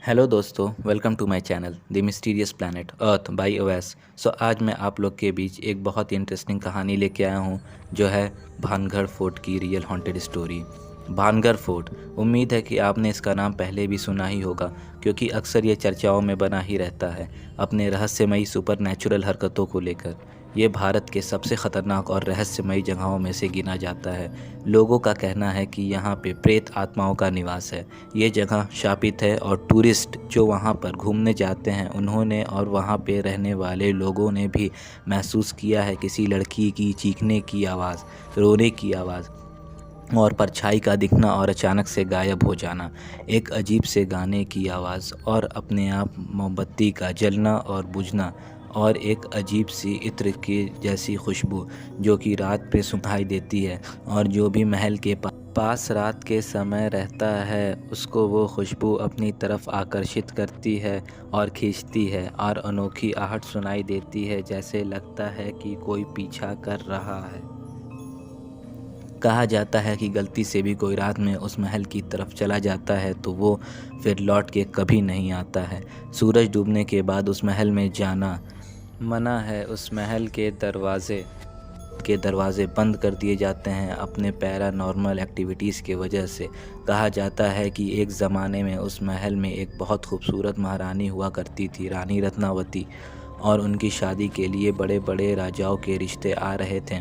Hello दोस्तों, welcome to my channel the mysterious planet earth by Owais. आज मैं आप लोग के बीच एक बहुत ही इंटरेस्टिंग कहानी लेके आया हूँ जो है भानगढ़ फोर्ट की real haunted story. Bhangarh fort, उम्मीद है कि आपने इसका नाम पहले भी सुना ही होगा क्योंकि अक्सर ये चर्चाओं में बना ही रहता है अपने रहस्यमयी सुपरनैचुरल हरकतों को लेकर। ये भारत के सबसे ख़तरनाक और रहस्यमयी जगहों में से गिना जाता है। लोगों का कहना है कि यहाँ पे प्रेत आत्माओं का निवास है। ये जगह शापित है और टूरिस्ट जो वहाँ पर घूमने जाते हैं उन्होंने और वहाँ पे रहने वाले लोगों ने भी महसूस किया है किसी लड़की की चीखने की आवाज़, रोने की आवाज़ और परछाई का दिखना और अचानक से गायब हो जाना, एक अजीब से गाने की आवाज़ और अपने आप मोमबत्ती का जलना और बुझना और एक अजीब सी इत्र की जैसी खुशबू जो कि रात पे सुनाई देती है और जो भी महल के पास रात के समय रहता है उसको वो खुशबू अपनी तरफ आकर्षित करती है और खींचती है और अनोखी आहट सुनाई देती है, जैसे लगता है कि कोई पीछा कर रहा है। कहा जाता है कि गलती से भी कोई रात में उस महल की तरफ चला जाता है तो वो फिर लौट के कभी नहीं आता है। सूरज डूबने के बाद उस महल में जाना मना है। उस महल के दरवाजे बंद कर दिए जाते हैं अपने पैरानॉर्मल एक्टिविटीज़ के वजह से। कहा जाता है कि एक ज़माने में उस महल में एक बहुत खूबसूरत महारानी हुआ करती थी, रानी रत्नावती, और उनकी शादी के लिए बड़े बड़े राजाओं के रिश्ते आ रहे थे।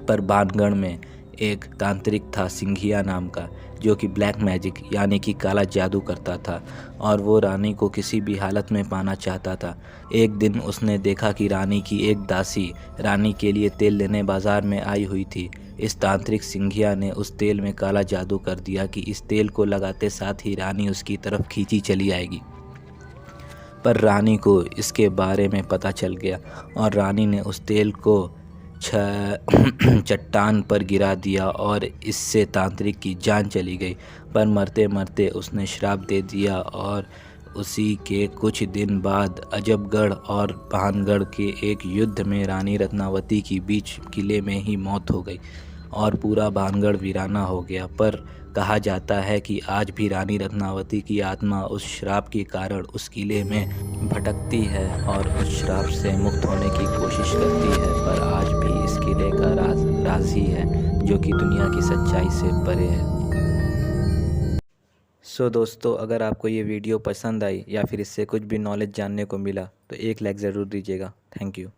पर बाणगढ़ में एक तांत्रिक था सिंघिया नाम का, जो कि ब्लैक मैजिक यानी कि काला जादू करता था और वो रानी को किसी भी हालत में पाना चाहता था। एक दिन उसने देखा कि रानी की एक दासी रानी के लिए तेल लेने बाज़ार में आई हुई थी। इस तांत्रिक सिंघिया ने उस तेल में काला जादू कर दिया कि इस तेल को लगाते साथ ही रानी उसकी तरफ खींची चली आएगी। पर रानी को इसके बारे में पता चल गया और रानी ने उस तेल को चट्टान पर गिरा दिया और इससे तांत्रिक की जान चली गई। पर मरते मरते उसने श्राप दे दिया और उसी के कुछ दिन बाद अजबगढ़ और भानगढ़ के एक युद्ध में रानी रत्नावती की बीच किले में ही मौत हो गई और पूरा भानगढ़ वीराना हो गया। पर कहा जाता है कि आज भी रानी रत्नावती की आत्मा उस श्राप के कारण उस किले में भटकती है और उस श्राप से मुक्त होने की कोशिश करती है। पर आज भी इस किले का राज ही है जो कि दुनिया की सच्चाई से परे है। दोस्तों, अगर आपको ये वीडियो पसंद आई या फिर इससे कुछ भी नॉलेज जानने को मिला तो एक लाइक ज़रूर दीजिएगा। Thank you.